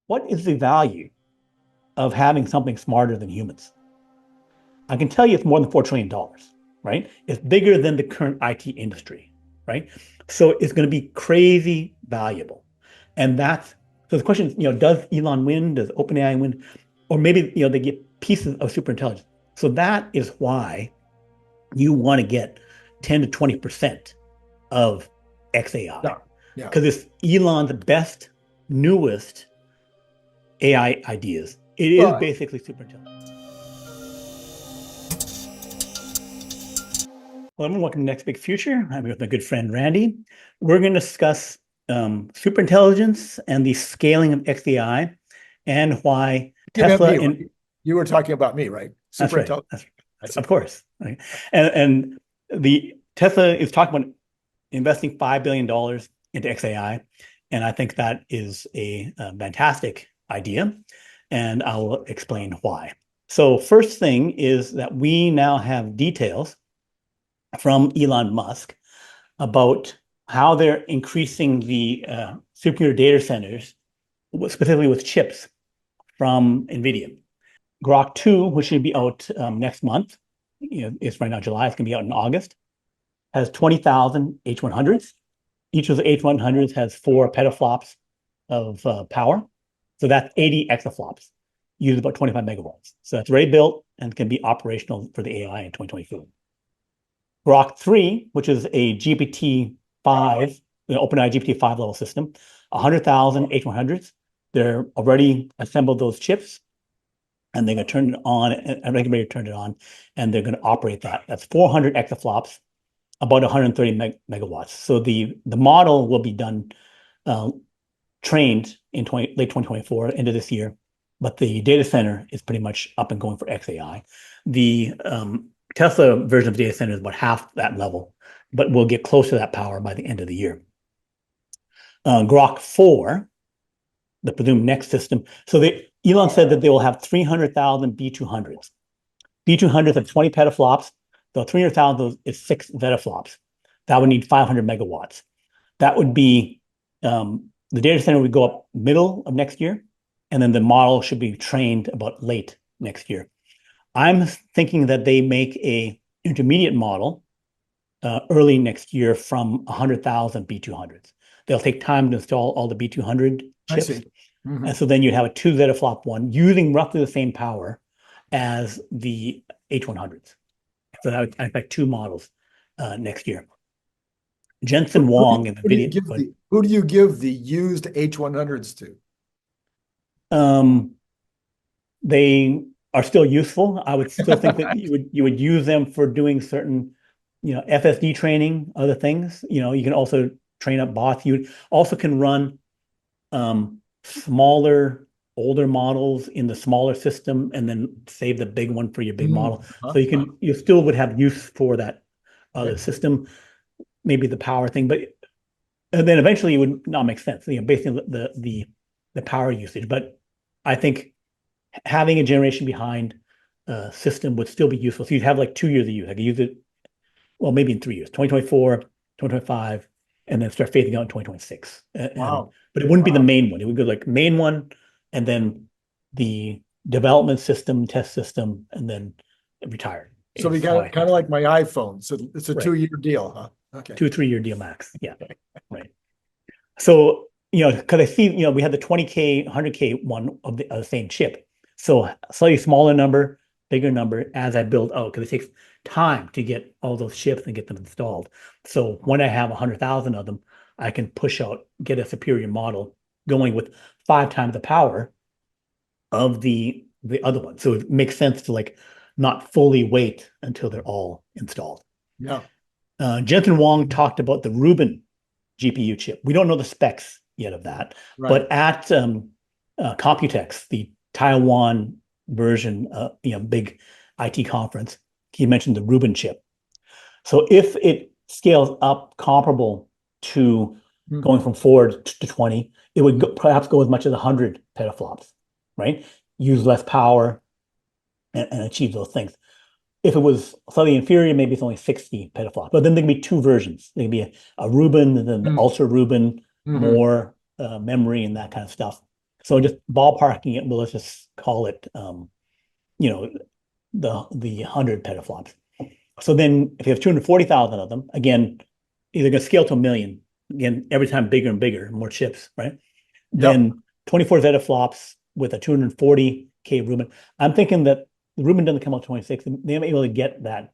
what is the value of having something smarter than humans? I can tell you it's more than $4 trillion, right? It's bigger than the current IT industry, right? So it's going to be crazy valuable. And that's, so the question is, does Elon win? Does OpenAI win? Or maybe, they get pieces of superintelligence. So that is why you want to get 10 to 20% of XAI, Yeah, yeah. because it's Elon's best, newest AI ideas. It is Well, basically superintelligent. Well, everyone, welcome to Next Big Future. I'm with my good friend Randy. We're going to discuss superintelligence and the scaling of XAI and why you meant Tesla me, and right? You were talking about me, right? that's Super right. intelligent. That's I see. of course. Right? And the Tesla is talking about investing $5 billion into XAI, and I think that is a fantastic idea, and I'll explain why. So first thing is that we now have details from Elon Musk about how they're increasing the supercomputer data centers, specifically with chips from Nvidia. Grok 2, which should be out next month, it's right now July, it's going to be out in August, has 20,000 H100s. Each of the H100s has 4 petaflops of power. So that's 80 exaflops, use about 25 megawatts. So that's already built and can be operational for the AI in 2024. Grok 3, which is a GPT-5, the OpenAI GPT-5 level system, 100,000 H100s. They're already assembled those chips, and they're going to turn it on, and ready to turn it on, and they're going to operate that. That's 400 exaflops, about 130 megawatts. So the model will be done, trained in late 2024, end of this year, but the data center is pretty much up and going for XAI. The Tesla version of the data center is about half that level, but we'll get close to that power by the end of the year. Grok 4, the presumed next system. So Elon said that they will have 300,000 B200s. B200s have 20 petaflops. So 300,000 of those is 6 zettaflops. That would need 500 megawatts. That would be, the data center would go up middle of next year, and then the model should be trained about late next year. I'm thinking that they make a intermediate model early next year from 100,000 B200s. They'll take time to install all the B200 I chips. see. Hmm. And so then you'd have a 2 zettaflop one using roughly the same power as the H100s. So I expect 2 models next year. Jensen Wong and NVIDIA. Who do you give the used H100s to? Um, they are still useful. I would still think that you would use them for doing certain, FSD training, other things. You can also train up bots. You also can run smaller, older models in the smaller system and then save the big one for your big Mm, model. So uh-huh. you still would have use for that other Okay. system, maybe the power thing, but and then eventually it would not make sense, based on the power usage. But I think having a generation behind system would still be useful. So you'd have like 2 years of use. I could use it, well, maybe in 3 years, 2024, 2025, and then start phasing out in 2026. Wow. But it wouldn't be the Wow. main one. It would go like main one, and then the development system, test system, and then retire So we is how got I kind think. of like my iPhone. So it's a Right. 2-year deal, huh? Okay. 2 or 3 year deal max. Yeah. Right. So, because I see, we had the 20K, 100K one of the same chip. So slightly smaller number, bigger number as I build out, because it takes time to get all those chips and get them installed. So when I have 100,000 of them, I can push out, get a superior model going with 5 times the power of the other one. So it makes sense to like not fully wait until they're all installed. Yeah. Jensen Wong talked about the Rubin GPU chip. We don't know the specs yet of that, Right. but at Computex, the Taiwan version, big IT conference, he mentioned the Rubin chip. So if it scales up comparable to going Hmm. from 4 to 20, it would perhaps go as much as 100 petaflops, right? Use less power and achieve those things. If it was slightly inferior, maybe it's only 60 petaflops. But then there can be 2 versions. There can be a Rubin and then the Ultra Rubin, Hmm. more memory and that kind of stuff. So just ballparking it, well, let's just call it, you know, the 100 petaflops. So then if you have 240,000 of them, again, either going to scale to a million, again, every time bigger and bigger, more chips, right? Yep. Then 24 zettaflops with a 240K Rubin. I'm thinking that the Rubin doesn't come out 26. They may be able to get that,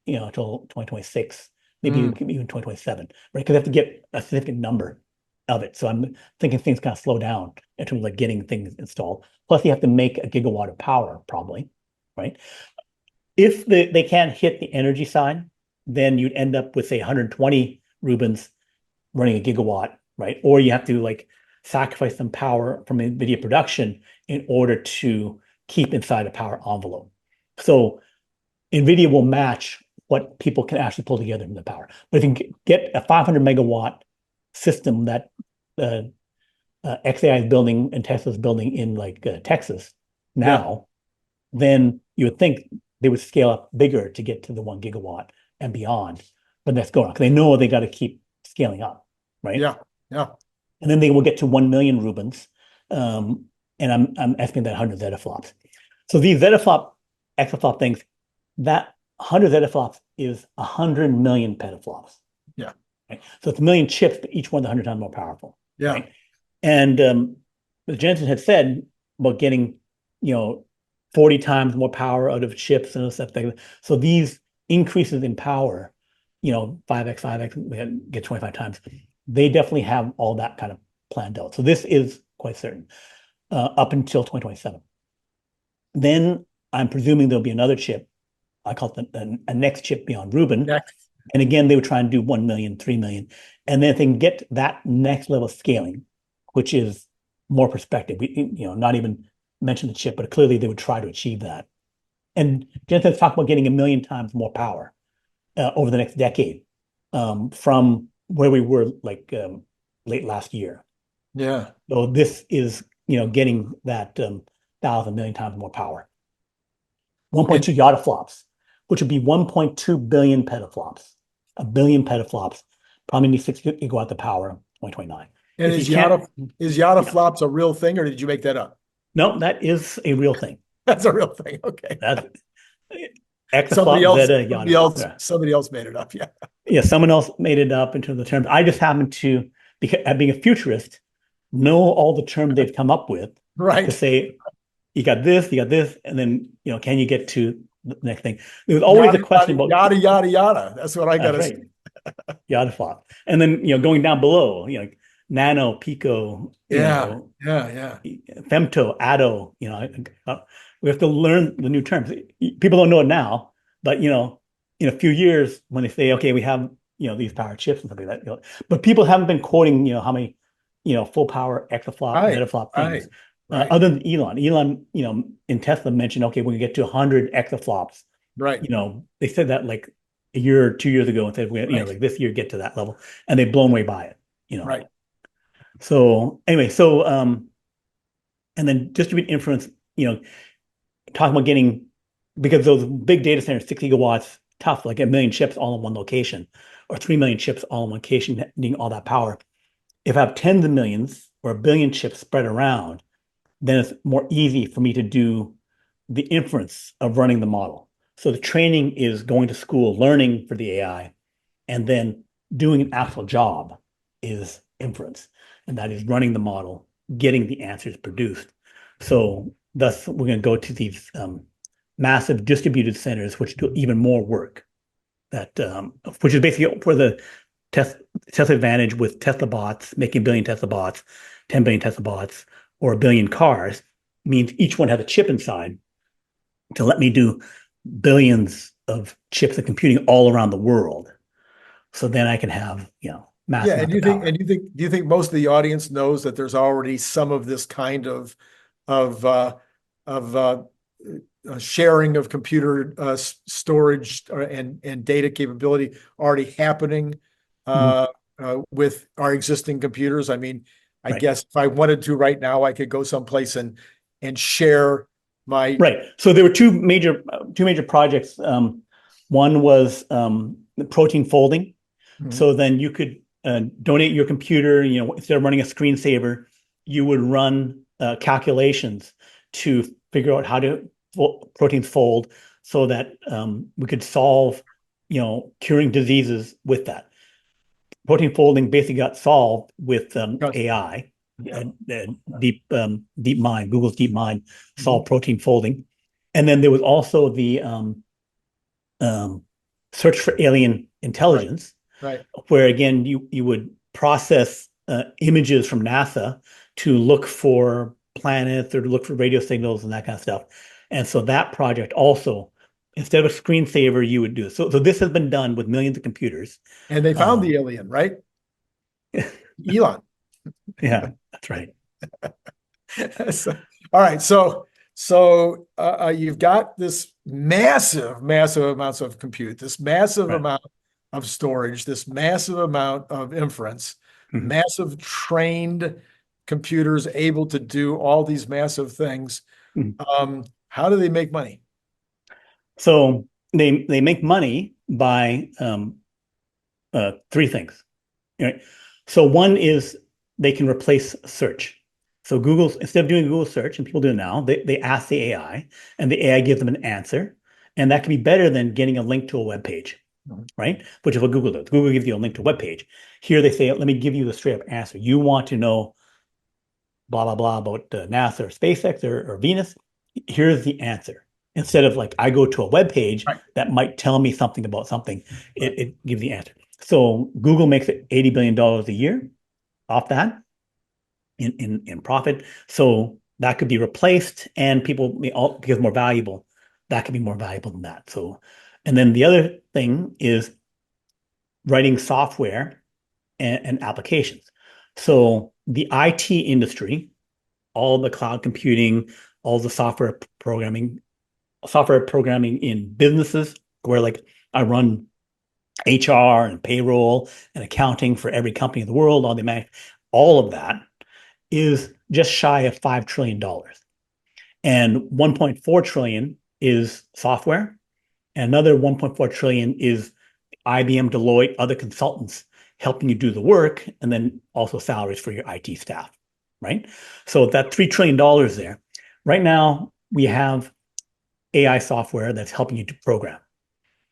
until 2026, maybe Mm. even 2027, right? Because they have to get a significant number of it. So I'm thinking things kind of slow down in terms of like getting things installed. Plus, you have to make a gigawatt of power, probably, right? If they can't hit the energy side, then you'd end up with say 120 Rubins running a gigawatt, right? Or you have to like sacrifice some power from Nvidia production in order to keep inside a power envelope. So Nvidia will match what people can actually pull together from the power. But if you can get a 500 megawatt system that uh, XAI is building and Tesla's building in like Texas Yeah. now, then you would think they would scale up bigger to get to the 1 gigawatt and beyond. But that's going on because they know they got to keep scaling up, right? Yeah. Yeah. And then they will get to 1 million Rubins. And I'm estimating that 100 zettaflops. So these zettaflop, exaflop things, that 100 zettaflops is 100 million petaflops. Yeah. Right? So it's a million chips, but each one's 100 times more powerful. Yeah. Right. And as Jensen had said about getting, 40 times more power out of chips and stuff like that. So these increases in power, 5x, 5x, we get 25 times. They definitely have all that kind of planned out. So this is quite certain up until 2027. Then I'm presuming there'll be another chip. I call it a next chip beyond Rubin. Next. And again, they would try and do 1 million, 3 million. And then if they can get that next level of scaling, which is more perspective, not even mention the chip, but clearly they would try to achieve that. And Jensen's talked about getting a million times more power over the next decade from where we were like late last year. Yeah. So this is, getting that 1,000 million times more power. 1.2 yottaflops, which would be 1.2 billion petaflops. A billion petaflops probably needs 6 gigawatts of power, 2029. And If is you can't, Yada flops a real thing, or did you make that up? no, that is a real thing. That's a real thing. Okay. That's Somebody exaflop, else, zeta, somebody yotta. else, Yeah. somebody else made it up. Yeah. Yeah, someone else made it up in terms of the terms. I just happen to, because being a futurist, know all the terms they've come up with to Right. say, you got this, and then, can you get to the next thing? There was always a question about, Yada. That's what I got that's to right, say. yottaflop. And then, going down below, nano, pico, Yeah. Yeah. femto, atto, we have to learn the new terms. People don't know it now, but in a few years when they say, okay, we have these power chips and something like that, but people haven't been quoting how many full power exaflop, Right. zettaflop Right. things. Right. Other than Elon, in Tesla mentioned, okay, when we get to 100 exaflops, Right. they said that like a year or 2 years ago and said, Right. like this year get to that level, and they've blown way by it. Right. So anyway, and then distributed inference, talking about getting, because those big data centers, 6 gigawatts, tough, like a million chips all in one location, or 3 million chips all in one location, needing all that power. If I have tens of millions or a billion chips spread around, then it's more easy for me to do the inference of running the model. So the training is going to school, learning for the AI, and then doing an actual job is inference. And that is running the model, getting the answers produced. So thus, we're going to go to these massive distributed centers, which do even more work. That which is basically for the Tesla advantage with Teslabots, making a billion Teslabots, 10 billion Teslabots, or a billion cars, means each one has a chip inside to let me do billions of chips of computing all around the world. So then I can have, mass Yeah. And amounts of power. do you think most of the audience knows that there's already some of this kind of of sharing of computer storage and data capability already happening with our existing computers? I mean, I Right. guess if I wanted to right now, I could go someplace and share my Right. So there were two major projects. One was the protein folding. Mhm. So then you could donate your computer. Instead of running a screensaver, you would run calculations to figure out how to proteins fold so that we could solve, curing diseases with that. Protein folding basically got solved with AI Yeah. and deep mind. Google's deep mind Mhm. solved protein folding, and then there was also the um, search for alien Right. intelligence, Right. where again you would process images from NASA to look for planets or to look for radio signals and that kind of stuff. And so that project also, instead of a screensaver, you would do. So this has been done with millions of computers. And they found the Um, alien, right? Elon. yeah, that's right. So, all right. So you've got this massive amounts of compute, this massive Right. amount of storage, this massive amount of inference, Mhm. massive trained computers able to do all these massive things. Mhm. How do they make money? So they make money by three things. Right. So one is they can replace search. So Google's instead of doing Google search, and people do it now, they ask the AI, and the AI gives them an answer, and that can be better than getting a link to a web page, Mhm. right? Which is what Google does. Google gives you a link to a web page. Here they say, let me give you the straight up answer. You want to know blah blah blah about NASA or SpaceX or Venus. Here's the answer. Instead of like I go to a web page Right, that might tell me something about something, right. it gives the answer. So Google makes it $80 billion a year off that in profit. So that could be replaced, and people all because more valuable, that could be more valuable than that. So, and then the other thing is writing software and applications. So the IT industry, all the cloud computing, all the software programming in businesses where like I run HR and payroll and accounting for every company in the world, all of that is just shy of $5 trillion. And 1.4 trillion is software. And another 1.4 trillion is IBM, Deloitte, other consultants helping you do the work, and then also salaries for your IT staff, right? So that $3 trillion there. Right now, we have AI software that's helping you to program.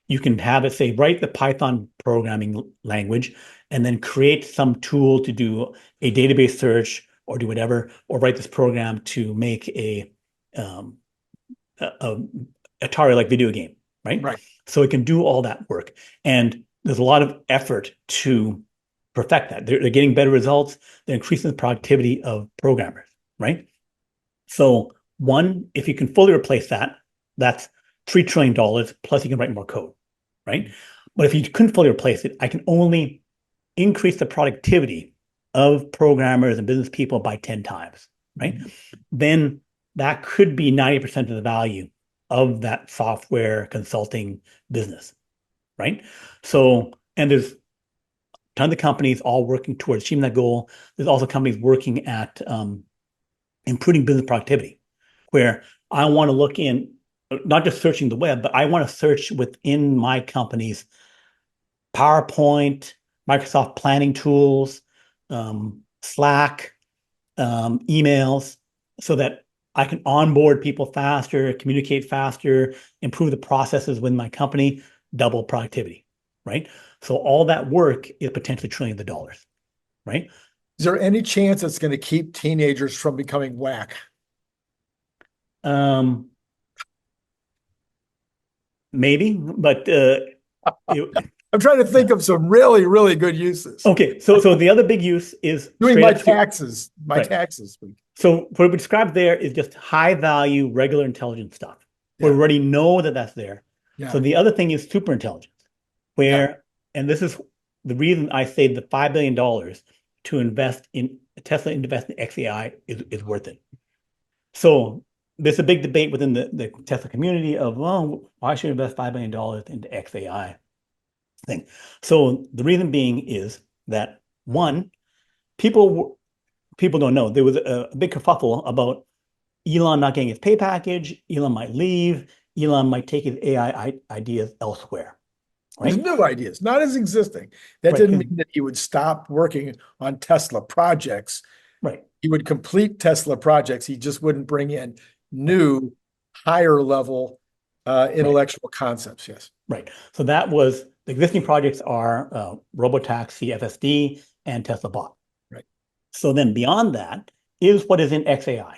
You can have it say, write the Python programming language and then create some tool to do a database search or do whatever, or write this program to make um, a Atari like video game, right? Right. So it can do all that work. And there's a lot of effort to perfect that. They're getting better results. They're increasing the productivity of programmers, right? So one, if you can fully replace that, that's $3 trillion plus you can write more code, right? But if you couldn't fully replace it, I can only increase the productivity of programmers and business people by 10 times, right? Then that could be 90% of the value of that software consulting business, right? So, and there's tons of companies all working towards achieving that goal. There's also companies working at improving business productivity, where I want to look in, not just searching the web, but I want to search within my company's PowerPoint, Microsoft planning tools, Slack, emails, so that I can onboard people faster, communicate faster, improve the processes within my company, double productivity, right? So all that work is potentially trillions of dollars, right? Is there any chance it's going to keep teenagers from becoming whack? Um, maybe, but I'm trying to yeah. think of some really good uses. Okay, so the other big use is Doing straight my up taxes, my right. taxes. So what we described there is just high value, regular intelligence stuff. We Yeah, already know that that's there. So yeah, the other thing is superintelligence, yeah. where, and this is the reason I say the $5 billion to invest in Tesla, invest in XAI is worth it. So there's a big debate within the Tesla community of, well, why should I invest $5 billion into XAI thing? So the reason being is that one, people people don't know. There was a big kerfuffle about Elon not getting his pay package. Elon might leave. Elon might take his AI ideas elsewhere, His right? new ideas, not his existing. That Right. didn't mean that he would stop working on Tesla projects. Right. he would complete Tesla projects. He just wouldn't bring in new, higher level Right. intellectual concepts. Yes. Right. So that was the existing projects are Robotaxi, FSD, and Teslabot. Right. So then beyond that is what is in XAI.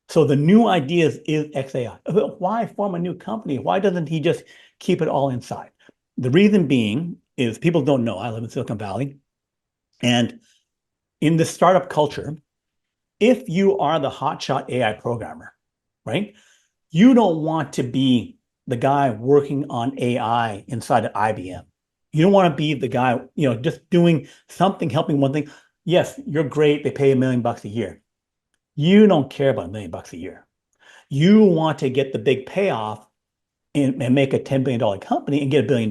So the new ideas is XAI. But why form a new company? Why doesn't he just keep it all inside? The reason being is people don't know. I live in Silicon Valley. And in the startup culture, if you are the hotshot AI programmer, right, you don't want to be the guy working on AI inside of IBM. You don't want to be the guy, just doing something, helping one thing. Yes, you're great. They pay $1 million a year. You don't care about $1 million a year. You want to get the big payoff and make a $10 billion company and get $1 billion,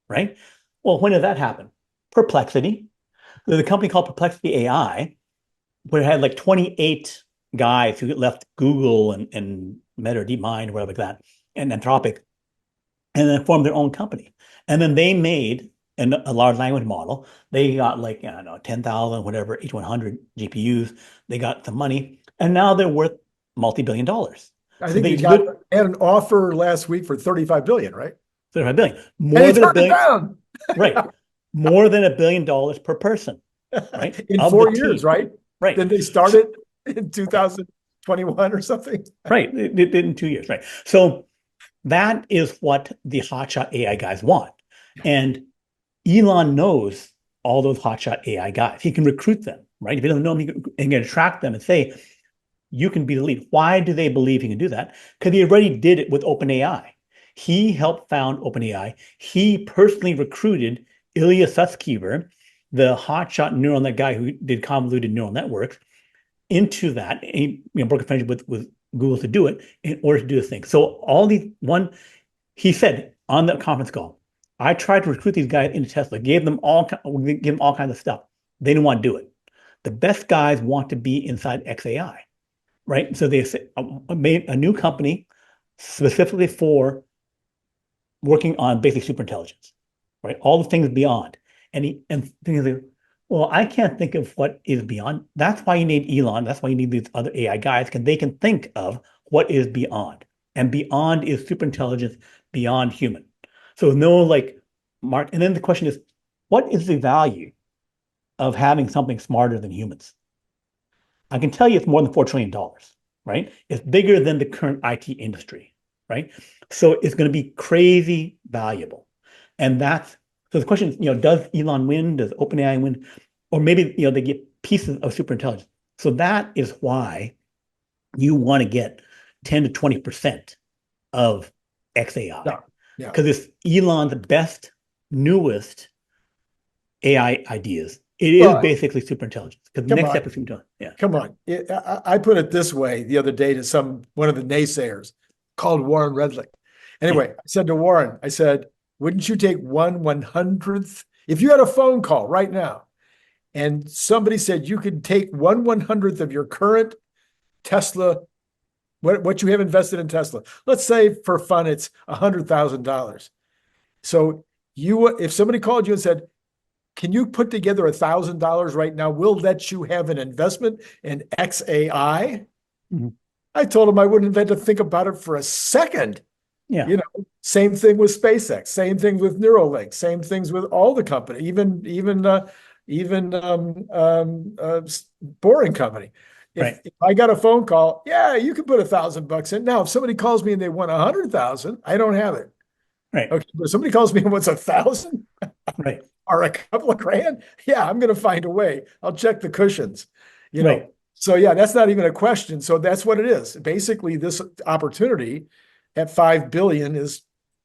right? Well, when did that happen? Perplexity. There's a company called Perplexity AI, where it had like 28 guys who left Google and Meta or DeepMind or whatever like that, and Anthropic, and then formed their own company. And then they made a large language model. They got like, I don't know, 10,000, whatever, H100 GPUs. They got some money, and now they're worth multi-billion dollars. I So think they had an offer last week for 35 billion, right? 35 billion, And more he than a turned it billion, down right? More than $1 billion per person, right? in Of the 4 years, team, right? right? Then they started in 2021 or something. Right. It did in 2 years, right? So that is what the hotshot AI guys want. And Elon knows all those hotshot AI guys. He can recruit them, right? If he doesn't know them, he can attract them and say, you can be the lead. Why do they believe he can do that? Because he already did it with OpenAI. He helped found OpenAI. He personally recruited Ilya Sutskever, the hotshot neural net guy who did convoluted neural networks, into that. He broke a friendship with Google to do it in order to do this thing. So all these he said on the conference call, I tried to recruit these guys into Tesla, gave them all kinds of stuff. They didn't want to do it. The best guys want to be inside XAI, right? So they made a new company specifically for working on basic superintelligence, right? All the things beyond. And things like, well, I can't think of what is beyond. That's why you need Elon. That's why you need these other AI guys, because they can think of what is beyond. And beyond is superintelligence beyond human. So no like mark. And then the question is, what is the value of having something smarter than humans? I can tell you it's more than $4 trillion, right? It's bigger than the current IT industry, right? So it's going to be crazy valuable. And that's so the question is, does Elon win? Does OpenAI win? Or maybe, they get pieces of superintelligence. So that is why you want to get 10 to 20% of XAI. Yeah. Yeah. Because it's Elon's best, newest AI ideas. It is Well, basically superintelligence. Because the come next on. step is superintelligence. Yeah. Come on. I put it this way the other day to one of the naysayers called Warren Redlick. Yeah. Anyway, I said to Warren, I said, wouldn't you take 1/100th? If you had a phone call right now and somebody said you could take 1/100th of your current Tesla, what you have invested in Tesla, let's say for fun, it's $100,000. So if somebody called you and said, can you put together $1,000 right now? We'll let you have an investment in XAI. Mhm. I told him I wouldn't have had to think about it for a second. Yeah. Same thing with SpaceX, same thing with Neuralink, same things with all the company, even Boring Company. Right. If I got a phone call, yeah, you can put $1,000 in. Now, if somebody calls me and they want 100,000, I don't have it. Right. Okay, but if somebody calls me and wants 1,000 Right. or a couple of grand, yeah, I'm going to find a way. I'll check the cushions, Right. So yeah, that's not even a question. So that's what it is. Basically, this opportunity at 5 billion is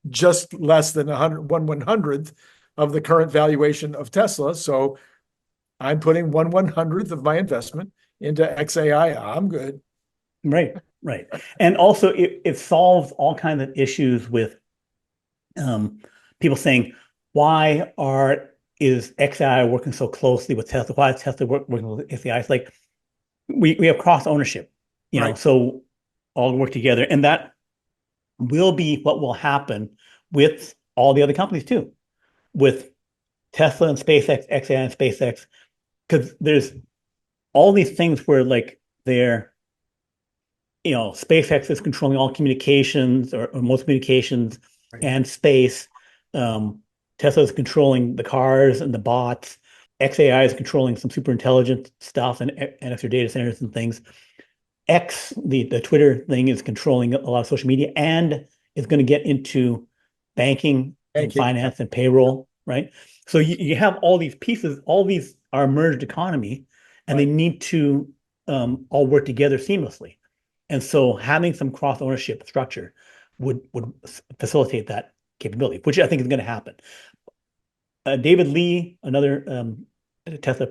just less than 1/100th of the current valuation of Tesla. So I'm putting 1/100th of my investment into XAI. I'm good. Right. Right. And also it solves all kinds of issues with people saying, why is XAI working so closely with Tesla? Why is Tesla working with XAI? It's like we have cross ownership, Right. so all work together. And that will be what will happen with all the other companies too, with Tesla and SpaceX, XAI and SpaceX, because there's all these things where like they're, SpaceX is controlling all communications or most communications Right. and space. Um, Tesla is controlling the cars and the bots. XAI is controlling some super intelligent stuff and extra data centers and things. X, the Twitter thing, is controlling a lot of social media and is going to get into banking and Banking. Yeah. finance and payroll, right? So you have all these pieces, all these are a merged economy, and they Right. need to all work together seamlessly. And so having some cross ownership structure would facilitate that capability, which I think is going to happen. David Lee, another Tesla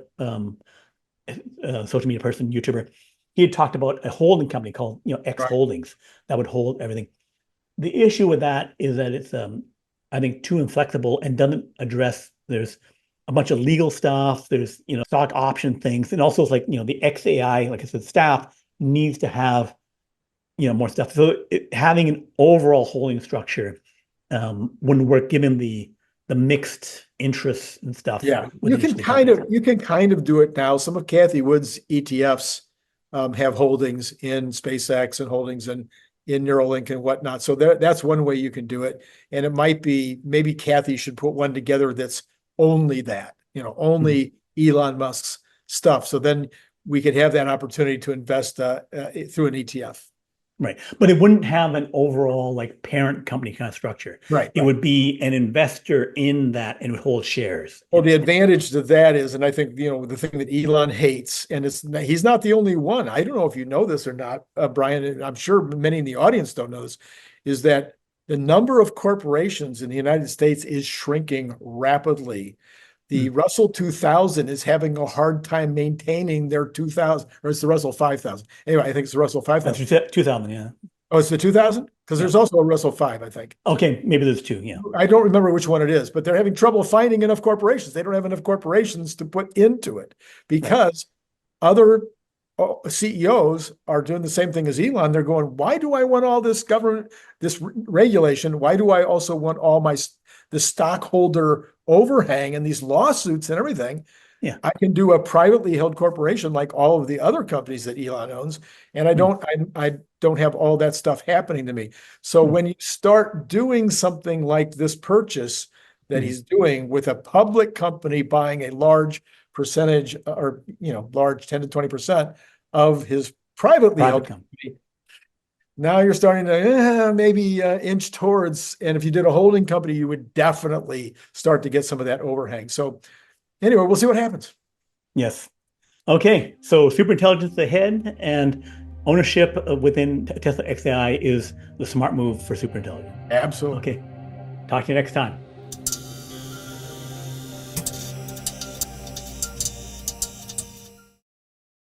social media person, YouTuber, he had talked about a holding company called, X Right. Holdings that would hold everything. The issue with that is that it's, I think, too inflexible and doesn't address. There's a bunch of legal stuff. There's, stock option things, and also it's like, the XAI, like I said, staff needs to have, more stuff. So having an overall holding structure wouldn't work given the mixed interests and stuff Yeah, within each of the companies. you can kind of do it now. Some of Kathy Wood's ETFs have holdings in SpaceX and holdings in Neuralink and whatnot. So that's one way you can do it. And it might be maybe Kathy should put one together that's only that, Mhm. only Elon Musk's stuff. So then we could have that opportunity to invest through an ETF. Right. But it wouldn't have an overall like parent company kind of structure. Right, It right. would be an investor in that and would hold shares Well, in the it. advantage to that is, and I think, the thing that Elon hates, and he's not the only one. I don't know if you know this or not, Brian, and I'm sure many in the audience don't know this, is that the number of corporations in the United States is shrinking rapidly. The Hmm. Russell 2000 is having a hard time maintaining their 2000, or it's the Russell 5000. Anyway, I think it's the Russell That's 5000. 2000, yeah. Oh, it's the 2000? Because Yeah. there's also a Russell 5, I think. Okay, maybe there's two, yeah. I don't remember which one it is, but they're having trouble finding enough corporations. They don't have enough corporations to put into it Right. because other CEOs are doing the same thing as Elon. They're going, why do I want all this government, this regulation? Why do I also want all the stockholder overhang and these lawsuits and everything? Yeah. I can do a privately held corporation like all of the other companies that Elon owns, and Hmm. I don't have all that stuff happening to me. So Hmm. when you start doing something like this purchase that Hmm. he's doing with a public company buying a large percentage or large 10 to 20% of his privately Private held company. company, now you're starting to maybe inch towards, and if you did a holding company, you would definitely start to get some of that overhang. So anyway, we'll see what happens. Yes. Okay. So superintelligence ahead and ownership within Tesla XAI is the smart move for superintelligence. Absolutely. Okay. Talk to you next time.